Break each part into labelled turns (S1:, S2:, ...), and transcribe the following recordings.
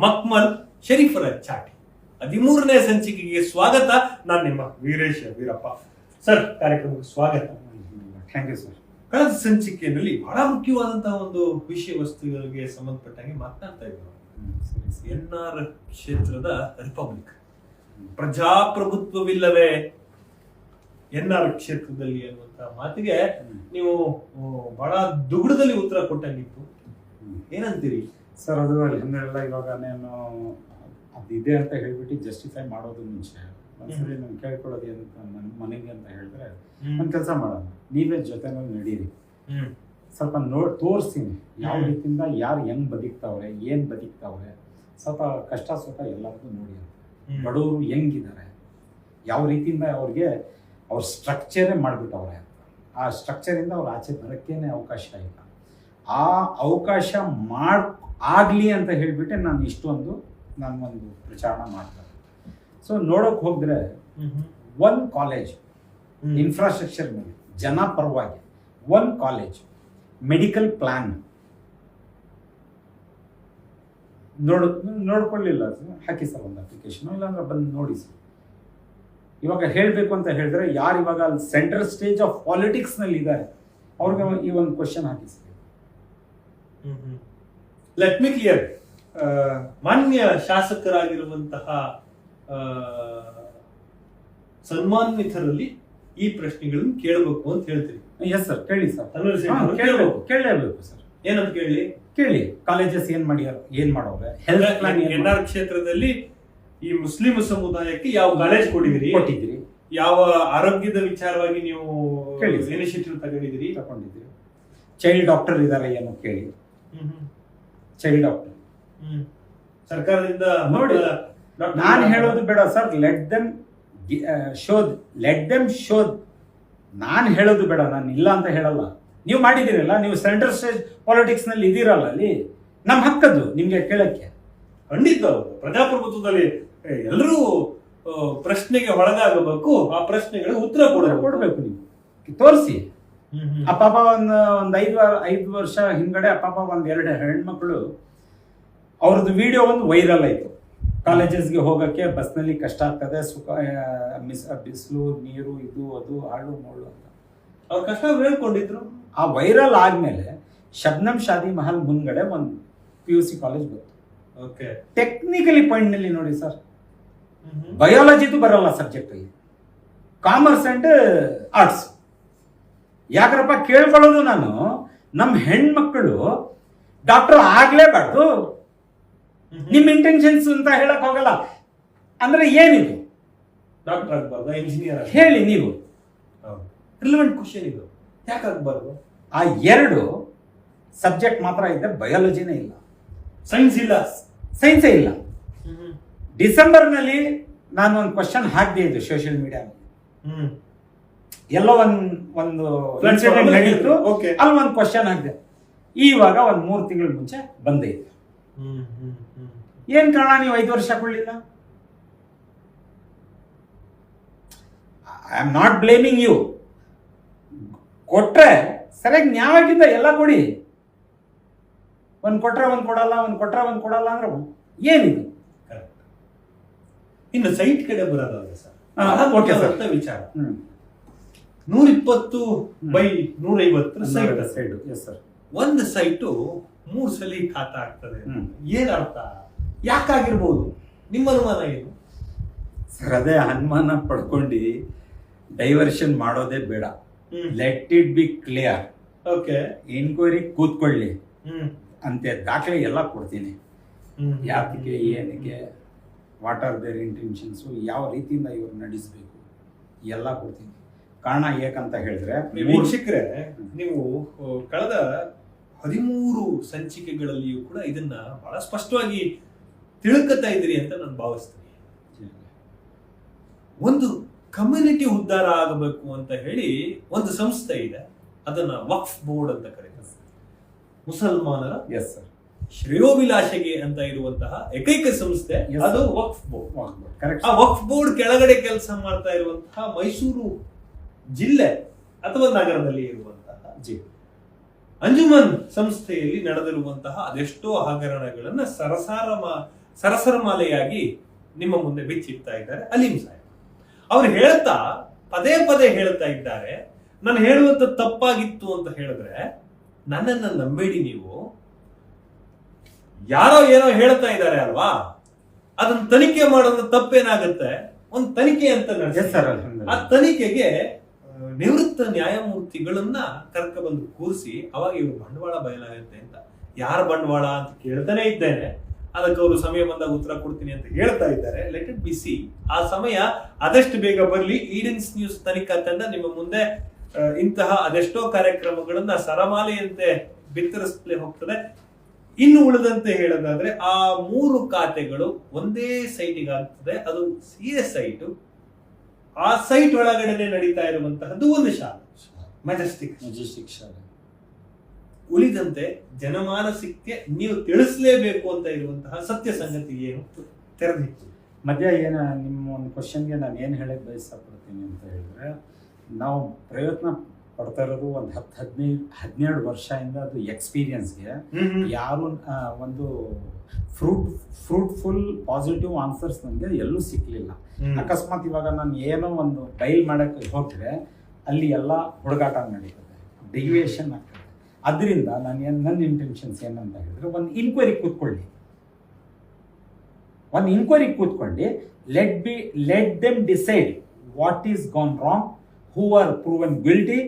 S1: ಮಕ್ಮಲ್ ಶರೀಫರ ಚಾಟಿ 13ನೇ ಸಂಚಿಕೆಗೆ ಸ್ವಾಗತ. ನಾನು ನಿಮ್ಮ ವೀರೇಶ್ ವೀರಪ್ಪ ಸರ್. ಕಾರ್ಯಕ್ರಮಕ್ಕೆ ಸ್ವಾಗತ.
S2: Thank you sir.
S1: ಕಳೆದ ಸಂಚಿಕೆಯಲ್ಲಿ ಬಹಳ ಮುಖ್ಯವಾದಂತಹ ಒಂದು ವಿಷಯ ವಸ್ತುಗಳಿಗೆ ಸಂಬಂಧಪಟ್ಟಂಗೆ ಮಾತನಾಡ್ತಾ ಇದ್ರು. ಎನ್ಆರ್ ಕ್ಷೇತ್ರದ ರಿಪಬ್ಲಿಕ್, ಪ್ರಜಾಪ್ರಭುತ್ವವಿಲ್ಲವೇ ಎನ್ಆರ್ ಕ್ಷೇತ್ರದಲ್ಲಿ ಅನ್ನುವಂತಹ ಮಾತಿಗೆ ನೀವು ಬಹಳ ದುಗುಡದಲ್ಲಿ ಉತ್ತರ ಕೊಟ್ಟಂಗಿತ್ತು. ಏನಂತೀರಿ
S2: ಸರ್? ಅದು ಹಿಂದೆಲ್ಲ ಇವಾಗ ನಾನು ಅದಿದೆ ಅಂತ ಹೇಳ್ಬಿಟ್ಟು ಜಸ್ಟಿಫೈ ಮಾಡೋದು ಮುಂಚೆ ಒಂದ್ಸರಿ ನಾನು ಕೇಳ್ಕೊಳ್ಳೋದು ಏನಂತ ನನ್ನ ಮನೆಗೆ ಅಂತ ಹೇಳಿದ್ರೆ, ಒಂದು ಕೆಲಸ ಮಾಡೋಣ, ನೀವೇ ಜೊತೆನಲ್ಲಿ ನಡೀರಿ, ಸ್ವಲ್ಪ ತೋರಿಸ್ತೀನಿ ಯಾವ ರೀತಿಯಿಂದ ಯಾರು ಹೆಂಗ್ ಬದುಕ್ತಾವ್ರೆ, ಏನ್ ಬದುಕ್ತಾವ್ರೆ, ಸ್ವಲ್ಪ ಕಷ್ಟ ಸುಖ ಎಲ್ಲರಿಗೂ ನೋಡಿ ಅಂತ. ಬಡವರು ಹೆಂಗಿದ್ದಾರೆ, ಯಾವ ರೀತಿಯಿಂದ ಅವ್ರಿಗೆ ಅವ್ರ ಸ್ಟ್ರಕ್ಚರೇ ಮಾಡಿಬಿಟ್ಟವ್ರೆ ಅಂತ. ಆ ಸ್ಟ್ರಕ್ಚರಿಂದ ಅವ್ರು ಆಚೆ ಬರೋಕ್ಕೇನೆ ಅವಕಾಶ ಇಲ್ಲ. ಆ ಅವಕಾಶ ಆಗಲಿ ಅಂತ ಹೇಳಿಬಿಟ್ಟೆ ನಾನು ಇಷ್ಟೊಂದು ಒಂದು ಪ್ರಚಾರ ಮಾಡ್ತಾರೆ. ಸೊ ನೋಡೋಕೆ ಹೋದ್ರೆ ಒಂದು ಕಾಲೇಜ್ ಇನ್ಫ್ರಾಸ್ಟ್ರಕ್ಚರ್ ಮೇಲೆ ಜನ ಪರವಾಗಿ, ಒಂದು ಕಾಲೇಜ್ ಮೆಡಿಕಲ್ ಪ್ಲಾನ್ ನೋಡ್ಕೊಳ್ಳಿಲ್ಲ, ಹಾಕಿ ಸರ್ ಒಂದು ಅಪ್ಲಿಕೇಶನ್, ಇಲ್ಲಾಂದ್ರೆ ಬಂದು ನೋಡಿ ಸರ್. ಇವಾಗ ಹೇಳಬೇಕು ಅಂತ ಹೇಳಿದ್ರೆ ಯಾರು ಇವಾಗ ಅಲ್ಲಿ ಸೆಂಟ್ರಲ್ ಸ್ಟೇಜ್ ಆಫ್ ಪಾಲಿಟಿಕ್ಸ್ ನಲ್ಲಿ ಇದ್ದಾರೆ ಅವ್ರಿಗೆ ಈ ಒಂದು ಕ್ವಶನ್ ಹಾಕಿ ಸರ್.
S1: Let me clear. ಮಾನ್ಯ ಶಾಸಕರಾಗಿರುವಂತಹ ಸನ್ಮಾನಿತರಲ್ಲಿ ಈ ಪ್ರಶ್ನೆಗಳನ್ನು ಕೇಳಬೇಕು ಅಂತ ಹೇಳ್ತೀರಿ?
S2: ಎಸ್ ಸರ್, ಕೇಳಿ ಸರ್. ಕೇಳಲೇಬೇಕು ಸರ್.
S1: ಏನಂತ ಕೇಳಿ?
S2: ಕಾಲೇಜಸ್ ಏನ್ ಮಾಡೋರೆ,
S1: ಹೆಲ್ತ್ ಪ್ಲಾನ್ ಎನ್ಆರ್ ಕ್ಷೇತ್ರದಲ್ಲಿ ಈ ಮುಸ್ಲಿಂ ಸಮುದಾಯಕ್ಕೆ ಯಾವ ಕಾಲೇಜ್ ಕೊಟ್ಟಿದ್ದೀರಿ, ಯಾವ ಆರೋಗ್ಯದ ವಿಚಾರವಾಗಿ ನೀವು ಇನಿಷಿಯೇಟಿವ್ ತಗೊಂಡಿದ್ದೀರಿ?
S2: ಚೈಲ್ಡ್ ಡಾಕ್ಟರ್ ಇದಾರೆ ಏನೋ ಕೇಳಿ. ಚೈಲ್ಡ್ ಡಾಕ್ಟರ್
S1: ಸರ್ಕಾರದಿಂದ
S2: ನೋಡಿ. ನಾನು ಹೇಳೋದು ಬೇಡ ಸರ್, ಲೆಟ್ ದೆಮ್ ಶೋದ್. ನಾನು ಹೇಳೋದು ಬೇಡ, ನಾನು ಇಲ್ಲ ಅಂತ ಹೇಳಲ್ಲ. ನೀವು ಮಾಡಿದಿರಲ್ಲ, ನೀವು ಸೆಂಟ್ರಲ್ ಸ್ಟೇಜ್ ಪಾಲಿಟಿಕ್ಸ್ ನಲ್ಲಿ ಇದೀರಲ್ಲ, ಅಲ್ಲಿ ನಮ್ಮ ಹಕ್ಕದ್ದು ನಿಮ್ಗೆ ಕೇಳಕ್ಕೆ.
S1: ಖಂಡಿತ ಪ್ರಜಾಪ್ರಭುತ್ವದಲ್ಲಿ ಎಲ್ಲರೂ ಪ್ರಶ್ನೆಗೆ ಒಳಗಾಗಬೇಕು, ಆ ಪ್ರಶ್ನೆಗಳಿಗೆ ಉತ್ತರ
S2: ಕೊಡಬೇಕು. ನೀವು ತೋರಿಸಿ. ಅಪ್ಪಾಪ ಒಂದ್ 5 ವರ್ಷ ಹಿಂಗಡೆ ಅಪ್ಪಾಪ 2 ಹೆಣ್ಮಕ್ಳು ಅವ್ರದ್ದು ವಿಡಿಯೋ ಒಂದು ವೈರಲ್ ಆಯ್ತು. ಕಾಲೇಜಸ್ಗೆ ಹೋಗಕ್ಕೆ ಬಸ್ನಲ್ಲಿ ಕಷ್ಟ ಆಗ್ತದೆ, ಬಿಸಿಲು ನೀರು ಇದು ಅದು ಹಾಳು ಮೋಳು ಅಂತ
S1: ಅವ್ರ ಕಷ್ಟ ಹೇಳ್ಕೊಂಡಿದ್ರು.
S2: ಆ ವೈರಲ್ ಆದ್ಮೇಲೆ ಶಬ್ನಮ್ ಶಾದಿ ಮಹಲ್ ಮುಂದ್ಗಡೆ ಒಂದು PUC ಕಾಲೇಜ್ ಬಂತು. ಟೆಕ್ನಿಕಲಿ ಪಾಯಿಂಟ್ ನಲ್ಲಿ ನೋಡಿ ಸರ್, ಬಯಾಲಜಿದು ಬರಲ್ಲ ಸಬ್ಜೆಕ್ಟ್, ಕಾಮರ್ಸ್ ಅಂಡ್ ಆರ್ಟ್ಸ್. ಯಾಕ್ರಪ್ಪ ಕೇಳ್ಕೊಳ್ಳೋದು ನಾನು, ನಮ್ಮ ಹೆಣ್ಮಕ್ಳು ಡಾಕ್ಟರ್ ಆಗ್ಲೇಬಾರ್ದು, ನಿಮ್ ಇಂಟೆನ್ಷನ್ಸ್ ಅಂತ ಹೇಳಕ್ ಹೋಗಲ್ಲ. ಅಂದ್ರೆ ಏನಿದು?
S1: ಡಾಕ್ಟರ್ ಆಗ್ಬಾರ್ದು, ಇಂಜಿನಿಯರ್
S2: ಹೇಳಿ ನೀವು.
S1: ರಿಲೆವೆಂಟ್ ಕ್ವಶನ್ ಇದು. ಯಾಕಾಗಬಾರ್ದು?
S2: ಆ 2 ಸಬ್ಜೆಕ್ಟ್ ಮಾತ್ರ ಇದೆ, ಬಯಾಲಜಿನೇ ಇಲ್ಲ, ಸೈನ್ಸೇ ಇಲ್ಲ. ಡಿಸೆಂಬರ್ ನಲ್ಲಿ ನಾನು ಒಂದು ಕ್ವಶನ್ ಹಾಕಿದೆ, ಇದು ಸೋಷಿಯಲ್ ಮೀಡಿಯಾ ಎಲ್ಲೋ ಒಂದು ನಡೀತು, ಅಲ್ಲಿ ಒಂದು ಕ್ವಶನ್ ಹಾಕಿದೆ. ಇವಾಗ ಒಂದು 3 ತಿಂಗಳ ಮುಂಚೆ ಬಂದೇ ಇದೆ. ಏನ್ ಕಾರಣ ನೀವು 5 ವರ್ಷ ಕೊಡ್ಲಿಲ್ಲ? I am not blaming you. ಕೊಟ್ರೆ ಸರಿಯಾಗಿ ನ್ಯಾಯವಾಗಿದ್ದ ಎಲ್ಲ ಕೊಡಿ. ಒಂದ್ ಕೊಟ್ರೆ ಒಂದ್ ಕೊಡಲ್ಲ, ಅಂದ್ರೆ ಏನಿದು?
S1: ಇನ್ನು ಸೈಟ್ ಕಡೆ ಬರೋದಾದ್ರೆ ಸರ್, ವಿಚಾರ 120/150 ಸೈಟ್. ಒಂದು ಸೈಟು 3 ಸಲ ಖಾತಾ ಆಗ್ತದೆ. ಏನರ್ಥ? ಯಾಕಾಗಿರ್ಬೋದು? ನಿಮ್ಮ ಅನುಮಾನ ಏನು
S2: ಸರ್? ಅದೇ ಅನುಮಾನ ಪಡ್ಕೊಂಡು ಡೈವರ್ಷನ್ ಮಾಡೋದೇ ಬೇಡ. Let it B clear. Enquiry ಕೂತ್ಕೊಳ್ಳಿ ಅಂತೆ ದಾಖಲೆ ಎಲ್ಲ ಕೊಡ್ತೀನಿ. ಯಾಕೆ, ಏನಕ್ಕೆ, ವಾಟ್ ಆರ್ ದೇರ್ ಇಂಟೆನ್ಷನ್ಸ್, ಯಾವ ರೀತಿಯಿಂದ ಇವ್ರು ನಡೆಸಬೇಕು ಎಲ್ಲ ಕೊಡ್ತೀನಿ. ಕಾರಣ ಏಕಂತ ಹೇಳಿದ್ರೆ,
S1: ವೀಕ್ಷಕರೇ, ನೀವು ಕಳೆದ 13 ಸಂಚಿಕೆಗಳಲ್ಲಿಯೂ ಕೂಡ ಇದನ್ನ ಬಹಳ ಸ್ಪಷ್ಟವಾಗಿ ತಿಳ್ಕೊತಾ ಇದ್ದೀರಿ ಅಂತ ನಾನು ಭಾವಿಸ್ತೀನಿ. ಒಂದು ಕಮ್ಯುನಿಟಿ ಉದ್ಧಾರ ಆಗಬೇಕು ಅಂತ ಹೇಳಿ ಒಂದು ಸಂಸ್ಥೆ ಇದೆ, ಅದನ್ನ ವಕ್ಫ್ ಬೋರ್ಡ್ ಅಂತ ಕರೀತಾರೆ. ಮುಸಲ್ಮಾನರ ಶ್ರೇಯೋಭಿಲಾಷೆಗೆ ಅಂತ ಇರುವಂತಹ ಏಕೈಕ ಸಂಸ್ಥೆ ಅದು ವಕ್ಫ್ ಬೋರ್ಡ್. ಆ ವಕ್ಫ್ ಬೋರ್ಡ್ ಕೆಳಗಡೆ ಕೆಲಸ ಮಾಡ್ತಾ ಇರುವಂತಹ ಮೈಸೂರು ಜಿಲ್ಲೆ ಅಥವಾ ನಗರದಲ್ಲಿ ಇರುವಂತಹ ಅಂಜುಮನ್ ಸಂಸ್ಥೆಯಲ್ಲಿ ನಡೆದಿರುವಂತಹ ಅದೆಷ್ಟೋ ಹಗರಣಗಳನ್ನ ಸರಸರಮಾಲೆಯಾಗಿ ನಿಮ್ಮ ಮುಂದೆ ಬಿಚ್ಚಿಡ್ತಾ ಇದ್ದಾರೆ ಅಲೀಂ ಸಾಹೇಬ್. ಅವ್ರು ಹೇಳ್ತಾ ಪದೇ ಪದೇ ಹೇಳ್ತಾ ಇದ್ದಾರೆ, ನಾನು ಹೇಳುವಂತ ತಪ್ಪಾಗಿತ್ತು ಅಂತ ಹೇಳಿದ್ರೆ ನನ್ನನ್ನ ನಂಬೇಡಿ, ನೀವು ಯಾರೋ ಏನೋ ಹೇಳ್ತಾ ಇದ್ದಾರೆ ಅಲ್ವಾ, ಅದನ್ನ ತನಿಖೆ ಮಾಡೋದು ತಪ್ಪೇನಾಗುತ್ತೆ, ಒಂದು ತನಿಖೆ ಅಂತ ನಡೆಸಿ. ಆ ತನಿಖೆಗೆ ನಿವೃತ್ತ ನ್ಯಾಯಮೂರ್ತಿಗಳನ್ನ ಕರ್ಕ ಬಂದು ಕೂರಿಸಿ ಅವಾಗ ಇವರು ಬಂಡವಾಳ ಬಯಲಾಗುತ್ತೆ ಅಂತ. ಯಾರ ಬಂಡವಾಳ ಅಂತ ಕೇಳ್ತಾನೆ ಇದ್ದೇನೆ, ಅದಕ್ಕೆ ಅವರು ಸಮಯ ಬಂದಾಗ ಉತ್ತರ ಕೊಡ್ತೀನಿ ಅಂತ ಹೇಳ್ತಾ ಇದ್ದಾರೆ. Let it be C. ಆ ಸಮಯ ಆದಷ್ಟು ಬೇಗ ಬರಲಿ. ಈಡನ್ಸ್ ನ್ಯೂಸ್ ತನಿಖಾ ತಂಡ ನಿಮ್ಮ ಮುಂದೆ ಇಂತಹ ಅದೆಷ್ಟೋ ಕಾರ್ಯಕ್ರಮಗಳನ್ನ ಸರಮಾಲೆಯಂತೆ ಬಿತ್ತರಿಸಲೇ ಹೋಗ್ತದೆ. ಇನ್ನು ಉಳಿದಂತೆ ಹೇಳೋದಾದ್ರೆ ಆ 3 ಖಾತೆಗಳು ಒಂದೇ ಸೈಟಿಗೆ ಆಗ್ತದೆ. ಅದು CS ಸೈಟ್. ಆ ಸೈಟ್ ಒಳಗಡೆ ನಡೀತಾ ಇರುವಂತಹದ್ದು ಒಂದು ಶಾಲೆ, ಮೆಜೆಸ್ಟಿಕ್ ಶಾಲೆ. ಉಳಿದಂತೆ ಜನಮಾನಸಕ್ಕೆ ನೀವು ತಿಳಿಸಲೇಬೇಕು ಅಂತ ಇರುವಂತಹ ಸತ್ಯ ಸಂಗತಿ ಏನು ತೆರೆದಿತ್ತು.
S2: ಮಧ್ಯ ನಿಮ್ಮ ಒಂದು ಕ್ವಶನ್ಗೆ ನಾನು ಏನು ಹೇಳಕ್ ಬಯಸಪಡ್ತೀನಿ ಅಂತ ಹೇಳಿದ್ರೆ, ನಾವು ಪ್ರಯತ್ನ ಪಡ್ತಾ ಇರೋದು ಒಂದು 10-12 ವರ್ಷದಿಂದ ಅದು ಎಕ್ಸ್ಪೀರಿಯನ್ಸ್ಗೆ ಯಾರು ಒಂದು ಫ್ರೂಟ್ಫುಲ್ ಪಾಸಿಟಿವ್ ಆನ್ಸರ್ಸ್ ನನಗೆ ಎಲ್ಲೂ ಸಿಕ್ಲಿಲ್ಲ. ಅಕಸ್ಮಾತ್ ಇವಾಗ ನಾನು ಏನೋ ಒಂದು ಬೈಲ್ ಮಾಡಕ್ಕೆ ಹೋಗ್ತದೆ, ಅಲ್ಲಿ ಎಲ್ಲ ಹುಡುಗಾಟ ನಡೀತದೆ, ಡಿವಿಯೇಷನ್ ಆಗ್ತದೆ. ಅದರಿಂದ ನನ್ನ ಇಂಟೆನ್ಷನ್ಸ್ ಏನಂತ ಹೇಳಿದ್ರೆ, ಒಂದು ಇನ್ಕ್ವೈರಿ ಕೂತ್ಕೊಂಡು let them decide what is gone wrong, who are proven guilty.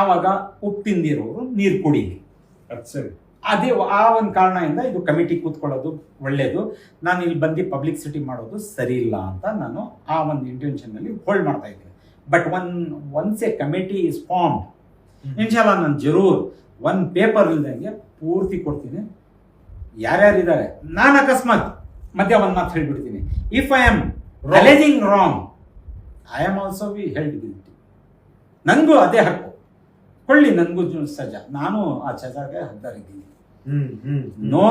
S2: ಆವಾಗ ಉಪ್ಪು ತಿಂದಿರೋರು ನೀರು ಕುಡೀಲಿ.
S1: ಸರಿ,
S2: ಅದೇ ಆ ಒಂದು ಕಾರಣದಿಂದ ಇದು ಕಮಿಟಿ ಕೂತ್ಕೊಳ್ಳೋದು ಒಳ್ಳೇದು. ನಾನು ಇಲ್ಲಿ ಬಂದು ಪಬ್ಲಿಸಿಟಿ ಮಾಡೋದು ಸರಿ ಇಲ್ಲ ಅಂತ ನಾನು ಆ ಒಂದು ಇಂಟೆನ್ಷನ್ನಲ್ಲಿ ಹೋಲ್ಡ್ ಮಾಡ್ತಾ ಇದ್ದೀನಿ. But once a committee is formed, ಇನ್ಶಾಲ್ಲ ನಾನು ಜರೂರ್ ಒಂದು ಪೇಪರ್ ಇಲ್ದಂಗೆ ಪೂರ್ತಿ ಕೊಡ್ತೀನಿ. ಯಾರ್ಯಾರಿದ್ದಾರೆ, ನಾನು ಅಕಸ್ಮಾತ್ ಮಧ್ಯ ಒಂದು ಮಾತು ಹೇಳ್ಬಿಡ್ತೀನಿ, if I am alleging wrong, I am also be held guilty. ನನಗೂ ಅದೇ ಹಕ್ಕು ಕೊಳ್ಳಿ, ನನಗೂ ಸಜಾ. ನಾನು ಆ ಸಜಾಗೆ ಹದ್ದಾರಿದ್ದೀನಿ. ನೋ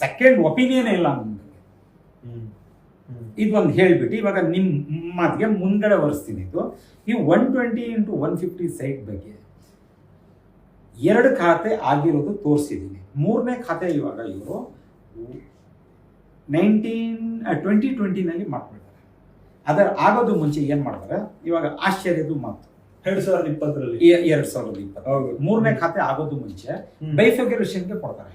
S2: ಸೆಕೆಂಡ್ ಒಪಿನಿಯನ್ ಇಲ್ಲ ನನಗೆ. ಇದೊಂದು ಹೇಳ್ಬಿಟ್ಟು ಇವಾಗ ನಿಮ್ಮ ಮಾತಿಗೆ ಮುಂದ್ಗಡೆ ಒರೆಸ್ತೀನಿ. ಇದು ಈ 120 × 150 ಸೈಟ್ ಬಗ್ಗೆ 2 ಖಾತೆ ಆಗಿರೋದು ತೋರಿಸಿದ್ದೀನಿ. 3ನೇ ಖಾತೆ ಇವಾಗ ಇವರು 2020ನಲ್ಲಿ ಮಾಡ್ಕೊಳ್ತಾರೆ. ಅದರ ಆಗೋದು ಮುಂಚೆ ಏನು ಮಾಡ್ತಾರೆ, ಇವಾಗ ಆಶ್ಚರ್ಯದ ಮಾತು
S1: 2020ರಲ್ಲಿ
S2: 2020 3ನೇ ಖಾತೆ ಆಗೋದು ಮುಂಚೆ ಬೈಫಿಕೇಷನ್ಗೆ ಕೊಡ್ತಾರೆ.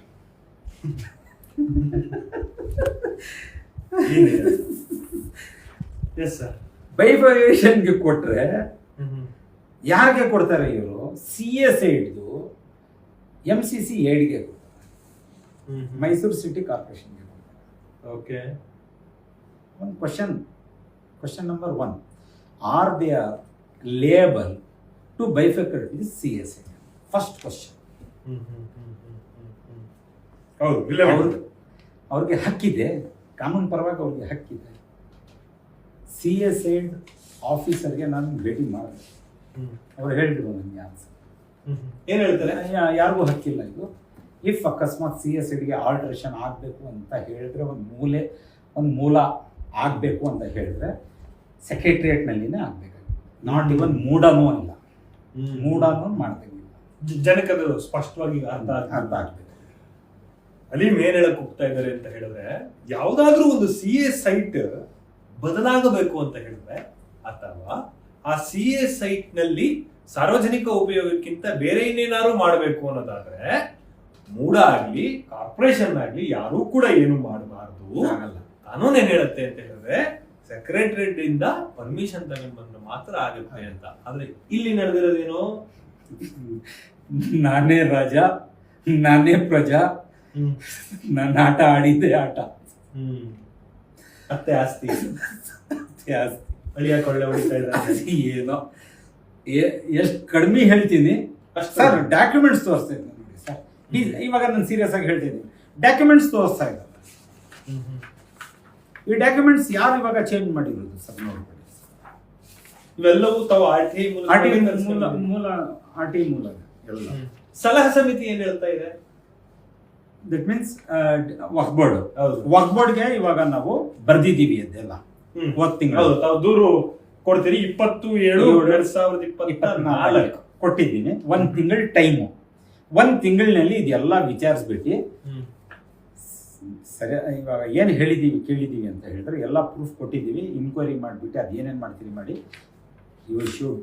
S2: ಬೈಫಿಕೇಷನ್ಗೆ ಕೊಟ್ರೆ ಯಾರಿಗೆ ಕೊಡ್ತಾರೆ ಇವರು? CS ಏಡ್ದು MCC ಏಡ್ಗೆ ಕೊಡ್ತಾರೆ, ಮೈಸೂರು ಸಿಟಿ ಕಾರ್ಪೊರೇಷನ್ಗೆ ಕೊಡ್ತಾರೆ.
S1: ಓಕೆ,
S2: ಒಂದು question number 1, are they are liable to bifurcate the CS aid? First question. ಅವ್ರಿಗೆ ಹಕ್ಕಿದೆ, ಕಾನೂನು ಪರವಾಗಿ ಅವ್ರಿಗೆ ಹಕ್ಕಿದೆ. CS ಏಡ್ ಆಫೀಸರ್ಗೆ ನಾನು ಭೇಟಿ ಮಾಡಿದೆ, ಅವ್ರು ಹೇಳಿದ್ರು ನನಗೆ ಆನ್ಸರ್
S1: ಏನು ಹೇಳ್ತಾರೆ,
S2: ಯಾರಿಗೂ ಹಕ್ಕಿಲ್ಲ ಇದು. ಇಫ್ ಅಕಸ್ಮಾತ್ CS ಏಡ್ಗೆ ಆಲ್ಟ್ರೇಷನ್ ಆಗಬೇಕು ಅಂತ ಹೇಳಿದ್ರೆ, ಒಂದು ಮೂಲ ಆಗಬೇಕು ಅಂತ ಹೇಳಿದ್ರೆ ಸೆಕ್ರೆಟ್ರಿಯೇಟ್ನಲ್ಲಿನೇ ಆಗಬೇಕು. ನಾಟ್ ಇವನ್ ಮೂಡನೂ ಅಲ್ಲ, ಮೂಡನೂ ಮಾಡಬೇಕಿಲ್ಲ.
S1: ಜನಕದು ಸ್ಪಷ್ಟವಾಗಿ ಅರ್ಥ
S2: ಆಗಬೇಕು.
S1: ಅಲ್ಲಿ ಮೇನ್ ಹೇಳಕ್ ಹೋಗ್ತಾ ಇದ್ದಾರೆ ಅಂತ ಹೇಳಿದ್ರೆ, ಯಾವ್ದಾದ್ರೂ ಒಂದು CS ಸೈಟ್ ಬದಲಾಗಬೇಕು ಅಂತ ಹೇಳಿದ್ರೆ, ಅಥವಾ ಆ CS ಸೈಟ್ ನಲ್ಲಿ ಸಾರ್ವಜನಿಕ ಉಪಯೋಗಕ್ಕಿಂತ ಬೇರೆ ಇನ್ನೇನಾದ್ರು ಮಾಡಬೇಕು ಅನ್ನೋದಾದ್ರೆ, ಮೂಡ ಆಗ್ಲಿ ಕಾರ್ಪೊರೇಷನ್ ಆಗ್ಲಿ ಯಾರು ಕೂಡ ಏನು ಮಾಡಬಾರ್ದು. ಕಾನೂನು ಏನ್ ಹೇಳುತ್ತೆ ಅಂತ ಹೇಳಿದ್ರೆ, ಸೆಕ್ರೆಟರಿಯೇಟ್ ಇಂದ ಪರ್ಮಿಷನ್ ತಗೊಂಡ್ಬಂದ್ರೆ ಮಾತ್ರ ಆಗುತ್ತೆ ಅಂತ. ಆದ್ರೆ ಇಲ್ಲಿ ನಡೆದಿರೋದೇನು,
S2: ನಾನೇ ರಾಜ, ನಾನೇ ಪ್ರಜಾ, ನನ್ನ ಆಟ ಆಡಿದ್ದೆ ಆಟ.
S1: ಅತ್ತೆ ಆಸ್ತಿ ಅಳಿಯ ಕೊಳ್ಳೆ ಹೊಡಿತಾ ಇದ್ದಾರೆ.
S2: ಏನೋ ಎಷ್ಟು ಕಡಿಮೆ ಹೇಳ್ತೀನಿ ಸರ್. ಡಾಕ್ಯುಮೆಂಟ್ಸ್ ತೋರಿಸ್ತಾ ಇದ್ದೀನಿ ನೋಡಿ ಸರ್. ಇವಾಗ ನಾನು ಸೀರಿಯಸ್ ಆಗಿ ಹೇಳ್ತೀನಿ, ಡಾಕ್ಯುಮೆಂಟ್ಸ್ ತೋರಿಸ್ತಾ ಇದ್ದಾರೆ. ಈ ಡಾಕ್ಯುಮೆಂಟ್ಸ್ ಯಾರು ಇವಾಗ ಚೇಂಜ್ ಮಾಡಿರೋದು ಸರ್? ನೋಡ್ಕೊಳ್ಳಿ,
S1: ಇವೆಲ್ಲವೂ ತಾವು RTI
S2: ಮೂಲ ಎಲ್ಲ.
S1: ಸಲಹಾ ಸಮಿತಿ ಏನ್ ಹೇಳ್ತಾ ಇದೆ?
S2: ದಟ್ ಮೀನ್ಸ್ ವಕ್ಫ್ ಬೋರ್ಡ್ಗೆ ಇವಾಗ ನಾವು ಬರ್ದಿದ್ದೀವಿ ಅದೆಲ್ಲ.
S1: ತಾವು ದೂರು ಕೊಡ್ತೀರಿ 27/7/2024
S2: ಕೊಟ್ಟಿದ್ದೀನಿ. 1 ತಿಂಗಳ ಟೈಮು. 1 ತಿಂಗಳಿನಲ್ಲಿ ಇದೆಲ್ಲ ವಿಚಾರಿಸ್ಬಿಟ್ಟು ಸರಿ, ಇವಾಗ ಏನು ಕೇಳಿದ್ದೀವಿ ಅಂತ ಹೇಳಿದ್ರೆ ಎಲ್ಲ ಪ್ರೂಫ್ ಕೊಟ್ಟಿದ್ದೀವಿ, ಇನ್ಕ್ವೈರಿ ಮಾಡಿಬಿಟ್ಟು ಅದು ಏನೇನು ಮಾಡ್ತೀರಿ ಮಾಡಿ, ಯು ಶುಡ್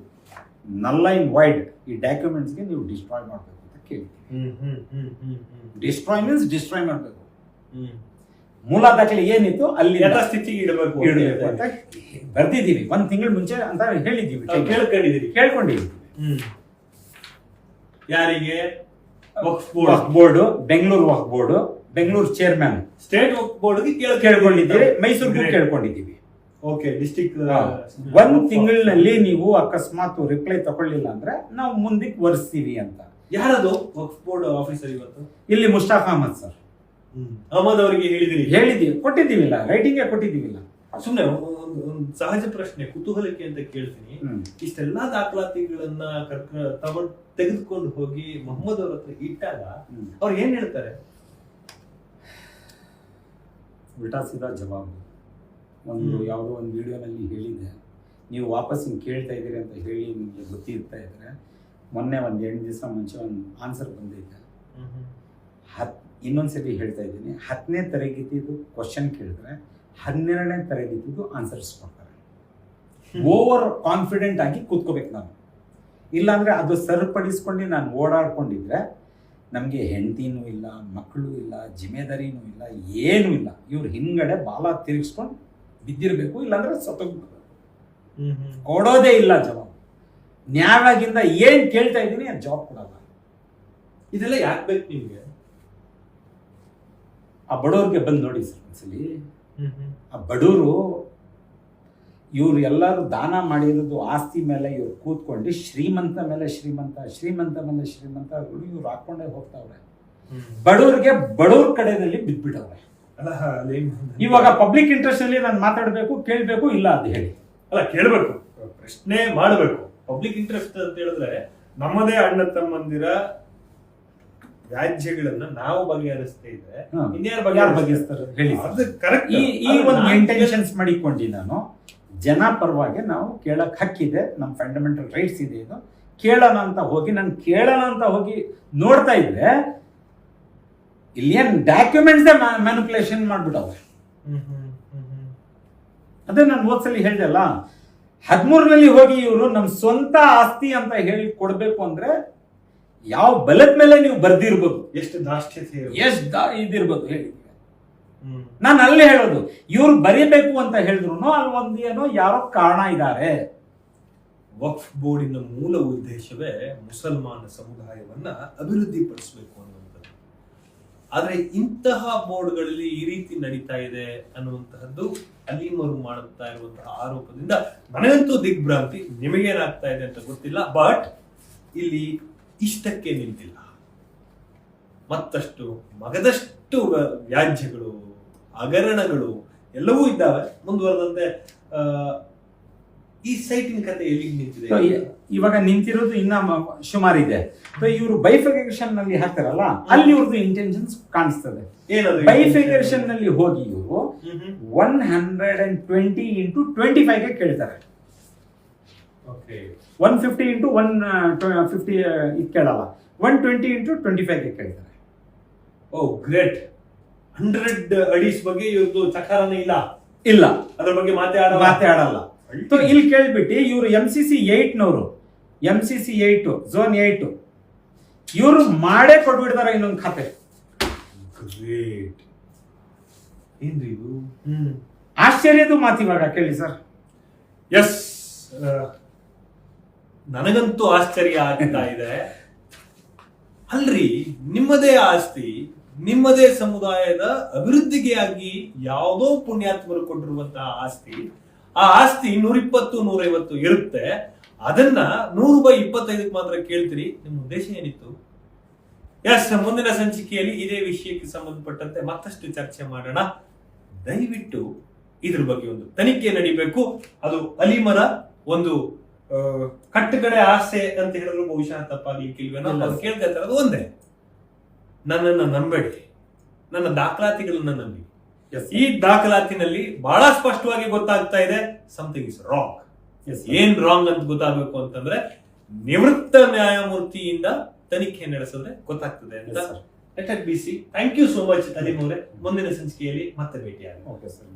S2: ನಲ್ ಇನ್ ವೈಡ್ ಈ ಡಾಕ್ಯುಮೆಂಟ್ಸ್ಗೆ ನೀವು ಡಿಸ್ಟ್ರಾಯ್ ಮಾಡಬೇಕು ಅಂತ ಕೇಳಿದ್ದೀವಿ. ಡಿಸ್ಟ್ರಾಯ್ ಮೀನ್ಸ್ ಡಿಸ್ಟ್ರಾಯ್ ಮಾಡಬೇಕು. ಮೂಲ ದಾಖಲೆ ಏನಿತ್ತು ಅಲ್ಲಿ
S1: ಸ್ಥಿತಿಗೆ ಇಡಬೇಕು
S2: ಅಂತ ಬರ್ದಿದ್ದೀವಿ. 1 ತಿಂಗಳ ಮುಂಚೆ ಅಂತ ಹೇಳಿದ್ದೀವಿ, ಕೇಳ್ಕೊಂಡಿದ್ದೀವಿ.
S1: ಯಾರಿಗೆ?
S2: ವಕ್ಫ್ ಬೋರ್ಡ್, ಬೆಂಗಳೂರು ವಕ್ಫ್ ಬೋರ್ಡ್, ಬೆಂಗಳೂರು ಚೇರ್ಮನ್,
S1: ಸ್ಟೇಟ್ ವಕ್ಫ್ ಬೋರ್ಡ್
S2: ಕೇಳ್ಕೊಂಡಿದ್ದೀವಿ, ಮೈಸೂರಿಗೂ ಕೇಳ್ಕೊಂಡಿದ್ದೀವಿ.
S1: ಓಕೆ, ಡಿಸ್ಟ್ರಿಕ್ಟ್
S2: 1 ತಿಂಗಳಿನಲ್ಲಿ ನೀವು ಅಕಸ್ಮಾತ್ ರಿಪ್ಲೈ ತಗೊಳ್ಳಿಲ್ಲ ಅಂದ್ರೆ ನಾವು ಮುಂದಕ್ಕೆ ವರ್ಸ್ತೀವಿ ಅಂತ.
S1: ಯಾರದು ವಕ್ಫ್ ಬೋರ್ಡ್ ಆಫೀಸರ್ ಇವತ್ತು?
S2: ಇಲ್ಲಿ ಮುಷ್ತಾಕ್ ಅಹಮದ್ ಸರ್.
S1: ಅಹಮದ್ ಅವರಿಗೆ
S2: ಹೇಳಿದ್ದೀವಿ, ಕೊಟ್ಟಿದ್ದೀವಿಲ್ಲ, ರೈಟಿಂಗ್ ಕೊಟ್ಟಿದ್ದೀವಿಲ್ಲ.
S1: ಸುಮ್ಮನೆ ಒಂದು ಸಹಜ ಪ್ರಶ್ನೆ, ಕುತೂಹಲಕ್ಕೆ ಅಂತ ಕೇಳ್ತೀನಿ. ಇಷ್ಟೆಲ್ಲಾ ದಾಖಲಾತಿಗಳನ್ನ ತೆಗೆದುಕೊಂಡು ಹೋಗಿ ಮೊಹಮ್ಮದ್ ಅವ್ರ ಹತ್ರ ಇಟ್ಟಾಗ ಅವ್ರು ಏನ್ ಹೇಳ್ತಾರೆ?
S2: ಉಲ್ಟಾ ಸೀದಾ ಜವಾಬು. ಯಾವುದೋ ಒಂದು ವಿಡಿಯೋನಲ್ಲಿ ಹೇಳಿದೆ, ನೀವು ವಾಪಸ್ ಹಿಂಗೆ ಕೇಳ್ತಾ ಇದ್ದೀರಿ ಅಂತ ಹೇಳಿ ನಿಮಗೆ ಗೊತ್ತಿರ್ತಾ ಇದ್ರೆ, ಮೊನ್ನೆ ಒಂದು 8 ದಿವಸ ಮುಂಚೆ ಒಂದು ಆನ್ಸರ್ ಬಂದಿದೆ. ಇನ್ನೊಂದ್ಸರಿ ಹೇಳ್ತಾ ಇದ್ದೀನಿ, 10ನೇ ತರಗತಿದು ಕ್ವಶನ್ ಕೇಳಿದ್ರೆ 12ನೇ ತರಗತಿದು ಆನ್ಸರ್ಸ್ ಕೊಡ್ತಾರೆ. ಓವರ್ ಕಾನ್ಫಿಡೆಂಟ್ ಆಗಿ ಕೂತ್ಕೋಬೇಕು ನಾನು. ಇಲ್ಲಾಂದ್ರೆ ಅದು ಸರಿಪಡಿಸ್ಕೊಂಡು ನಾನು ಓಡಾಡ್ಕೊಂಡಿದ್ರೆ ನಮಗೆ ಹೆಂಡತಿನೂ ಇಲ್ಲ, ಮಕ್ಕಳು ಇಲ್ಲ, ಜಿಮ್ಮೆದಾರಿನೂ ಇಲ್ಲ, ಏನೂ ಇಲ್ಲ. ಇವ್ರು ಹಿಂಗಡೆ ಬಾಲ ತಿರುಗಿಸ್ಕೊಂಡು ಬಿದ್ದಿರಬೇಕು, ಇಲ್ಲಾಂದ್ರೆ ಸತ್ತೋಗ್ಬೇಕು. ಕೊಡೋದೇ ಇಲ್ಲ ಜವಾಬ್. ನ್ಯಾಯವಾಗಿಂದ ಏನ್ ಕೇಳ್ತಾ ಇದ್ದೀನಿ ಅದು ಜವಾಬ್ ಕೊಡಲ್ಲ.
S1: ಇದೆಲ್ಲ ಯಾಕೆ ಬೇಕು ನಿಮ್ಗೆ?
S2: ಆ ಬಡವ್ರಿಗೆ ಬಂದು ನೋಡಿ ಸರ್ ಒಂದ್ಸಲಿ. ಆ ಬಡವರು ಇವ್ರು ಎಲ್ಲರೂ ದಾನ ಮಾಡಿರೋದು ಆಸ್ತಿ ಮೇಲೆ ಇವ್ರು ಕೂತ್ಕೊಂಡು ಶ್ರೀಮಂತ ಮೇಲೆ ಶ್ರೀಮಂತ, ಶ್ರೀಮಂತ ಮೇಲೆ ಶ್ರೀಮಂತ ಇವ್ರು ಹಾಕೊಂಡೇ ಹೋಗ್ತಾವ್ರೆ. ಬಡವ್ರಿಗೆ ಬಡವ್ರ ಕಡೆಯಲ್ಲಿ ಬಿದ್ಬಿಟ್ಟವ್ರೆ. ಇವಾಗ ಪಬ್ಲಿಕ್ ಇಂಟ್ರೆಸ್ಟ್ ಅಲ್ಲಿ ನಾನು ಮಾತಾಡ್ಬೇಕು, ಕೇಳ್ಬೇಕು, ಇಲ್ಲ ಅಂತ ಹೇಳಿ
S1: ಅಲ್ಲ, ಕೇಳ್ಬೇಕು, ಪ್ರಶ್ನೆ ಮಾಡಬೇಕು. ಪಬ್ಲಿಕ್ ಇಂಟ್ರೆಸ್ಟ್ ಅಂತ ಹೇಳಿದ್ರೆ ನಮ್ಮದೇ ಅಣ್ಣ ತಮ್ಮಂದಿರ ವ್ಯಾಜ್ಯಗಳನ್ನ ನಾವು ಬಗೆಹರಿಸ್ತಾ ಇದ್ರೆ
S2: ಇನ್ಯಾರು ಬಗೆಹರಿಸ್ತಾರೆ ಹೇಳಿ? ಈ ಒಂದು ಇಂಟೆನ್ಷನ್ಸ್ ಮಾಡಿಕೊಂಡು ನಾನು ಜನ ಪರವಾಗಿ ನಾವು ಕೇಳಕ್ ಹಕ್ಕಿದೆ, ನಮ್ಮ ಫಂಡಮೆಂಟಲ್ ರೈಟ್ಸ್ ಇದೆ, ಇದು ಕೇಳೋಣ ಅಂತ ಹೋಗಿ ನಾನು ಕೇಳೋಣ ಅಂತ ಹೋಗಿ ನೋಡ್ತಾ ಇದ್ರೆ ಇಲ್ಲೇನ್ ಡಾಕ್ಯುಮೆಂಟ್ಸ್ ಮ್ಯಾನಿಪುಲೇಷನ್ ಮಾಡ್ಬಿಟ್ಟವ್ರೆ. ಅದೇ ನಾನು ಹೋದ್ಸಲಿ ಹೇಳ್ದಲ್ಲ, 13ರಲ್ಲಿ ಹೋಗಿ ಇವರು ನಮ್ಮ ಸ್ವಂತ ಆಸ್ತಿ ಅಂತ ಹೇಳಿ ಕೊಡ್ಬೇಕು ಅಂದ್ರೆ ಯಾವ ಬಲದ ಮೇಲೆ ನೀವು ಬರ್ದಿರ್ಬೋದು,
S1: ಎಷ್ಟು ದಾಷ್ಟ್ಯತೆ,
S2: ಎಷ್ಟು ಇದಿರ್ಬೋದು ಹೇಳಿ. ನಾನು ಅಲ್ಲೇ ಹೇಳೋದು, ಇವ್ರು ಬರೀಬೇಕು ಅಂತ ಹೇಳಿದ್ರು ಅಲ್ಲಿ ಒಂದೇನೋ ಯಾರೋ ಕಾರಣ ಇದ್ದಾರೆ.
S1: ವಕ್ಫ್ ಬೋರ್ಡಿನ ಮೂಲ ಉದ್ದೇಶವೇ ಮುಸಲ್ಮಾನ ಸಮುದಾಯವನ್ನ ಅಭಿವೃದ್ಧಿಪಡಿಸಬೇಕು ಅನ್ನುವಂಥದ್ದು. ಆದ್ರೆ ಇಂತಹ ಬೋರ್ಡ್ಗಳಲ್ಲಿ ಈ ರೀತಿ ನಡೀತಾ ಇದೆ ಅನ್ನುವಂತಹದ್ದು ಅಲೀಮರು ಮಾಡುತ್ತಾ ಇರುವಂತಹ ಆರೋಪದಿಂದ ನನಗಂತೂ ದಿಗ್ಭ್ರಾಂತಿ. ನಿಮಗೇನಾಗ್ತಾ ಇದೆ ಅಂತ ಗೊತ್ತಿಲ್ಲ, ಬಟ್ ಇಲ್ಲಿ ಇಷ್ಟಕ್ಕೆ ನಿಂತಿಲ್ಲ. ಮತ್ತಷ್ಟು ಮಗದಷ್ಟು ವ್ಯಾಜ್ಯಗಳು, ಹಗರಣಗಳು ಎಲ್ಲವೂ ಇದ್ದಾವೆ. ಮುಂದುವರೆದಂತೆ ಈ ಸೈಟಿನ ಕತೆ ಎಲ್ಲಿಗೆ ನಿಂತಿದೆ?
S2: ಇವಾಗ ನಿಂತಿರೋದು ಇನ್ನ ಸುಮಾರಿದೆ. ಇವರು ಬೈಫಿಕೇಶನ್ ನಲ್ಲಿ ಹಾಕ್ತಾರಲ್ಲ, ಅಲ್ಲಿ ಇವ್ರದ್ದು ಇಂಟೆನ್ಷನ್ಸ್ ಕಾಣಿಸ್ತದೆ. ಬೈಫಿಕೇಶನ್ ನಲ್ಲಿ ಹೋಗಿ ಇವರು 120 into 25 ಕೇಳ್ತಾರೆ. 150 into 150 ಇದು ಕೇಳಲ್ಲ, 120 into 25 ಕೇಳ್ತಾರೆ.
S1: ಓ ಗ್ರೇಟ್. 100 ಅಡೀಸ್ ಬಗ್ಗೆ ಇವ್ರದ್ದು ಚಕಾರನೇ
S2: ಇಲ್ಲ,
S1: ಅದ್ರ ಬಗ್ಗೆ ಮಾತೇ
S2: ಆಡಲ್ಲ. ಇಲ್ಲಿ ಕೇಳ್ಬಿಟ್ಟು ಇವರು MCC 8ನವರು, MCC 8 Zone 8 ಇವರು ಮಾಡೇ ಕೊಟ್ಬಿಡ್ತಾರ ಇನ್ನೊಂದು ಖಾತೆ.
S1: ಗ್ರೇಟ್. ಏನ್ರಿ ಇದು?
S2: ಆಶ್ಚರ್ಯದ ಮಾತು ಇವಾಗ ಕೇಳಿ ಸರ್.
S1: ಎಸ್, ನನಗಂತೂ ಆಶ್ಚರ್ಯ ಆಗ್ತಾ ಇದೆ. ಅಲ್ರಿ, ನಿಮ್ಮದೇ ಆಸ್ತಿ, ನಿಮ್ಮದೇ ಸಮುದಾಯದ ಅಭಿವೃದ್ಧಿಗೆ ಆಗಿ ಯಾವುದೋ ಪುಣ್ಯಾತ್ಮರು ಕೊಟ್ಟಿರುವಂತಹ ಆಸ್ತಿ, ಆ ಆಸ್ತಿ 120, 150 ಇರುತ್ತೆ. ಅದನ್ನ 100/25 ಮಾತ್ರ ಕೇಳ್ತೀರಿ. ನಿಮ್ಮ ಉದ್ದೇಶ ಏನಿತ್ತು? ಎಸ್, ಮುಂದಿನ ಸಂಚಿಕೆಯಲ್ಲಿ ಇದೇ ವಿಷಯಕ್ಕೆ ಸಂಬಂಧಪಟ್ಟಂತೆ ಮತ್ತಷ್ಟು ಚರ್ಚೆ ಮಾಡೋಣ. ದಯವಿಟ್ಟು ಇದ್ರ ಬಗ್ಗೆ ಒಂದು ತನಿಖೆ ನಡೀಬೇಕು. ಅದು ಅಲೀಮರ ಒಂದು ಕಟ್ಟುಕಡೆ ಆಸೆ ಅಂತ ಹೇಳಿದ್ರು ಬಹುಶಃ ತಪ್ಪಾಗ್ಲಿಕ್ಕಿಲ್ವೇನೋ. ಅದು ಕೇಳ್ತಾ ಇರೋದು ಒಂದೇ, ನನ್ನನ್ನು ನಂಬೇಡಿ, ನನ್ನ ದಾಖಲಾತಿಗಳನ್ನ ನಂಬಿ. ಈ ದಾಖಲಾತಿನಲ್ಲಿ ಬಹಳ ಸ್ಪಷ್ಟವಾಗಿ ಗೊತ್ತಾಗ್ತಾ ಇದೆ ಸಮಥಿಂಗ್ ಇಸ್ ರಾಂಗ್. ಏನ್ ರಾಂಗ್ ಅಂತ ಗೊತ್ತಾಗಬೇಕು ಅಂತಂದ್ರೆ ನಿವೃತ್ತ ನ್ಯಾಯಮೂರ್ತಿಯಿಂದ ತನಿಖೆ ನಡೆಸಿದ್ರೆ ಗೊತ್ತಾಗ್ತದೆ ಅಂತ let it be see. Thank you so much Alim ಅವರೇ. ಮುಂದಿನ ಸಂಚಿಕೆಯಲ್ಲಿ ಮತ್ತೆ ಭೇಟಿಯಾಗೋಣ.
S2: Okay sir.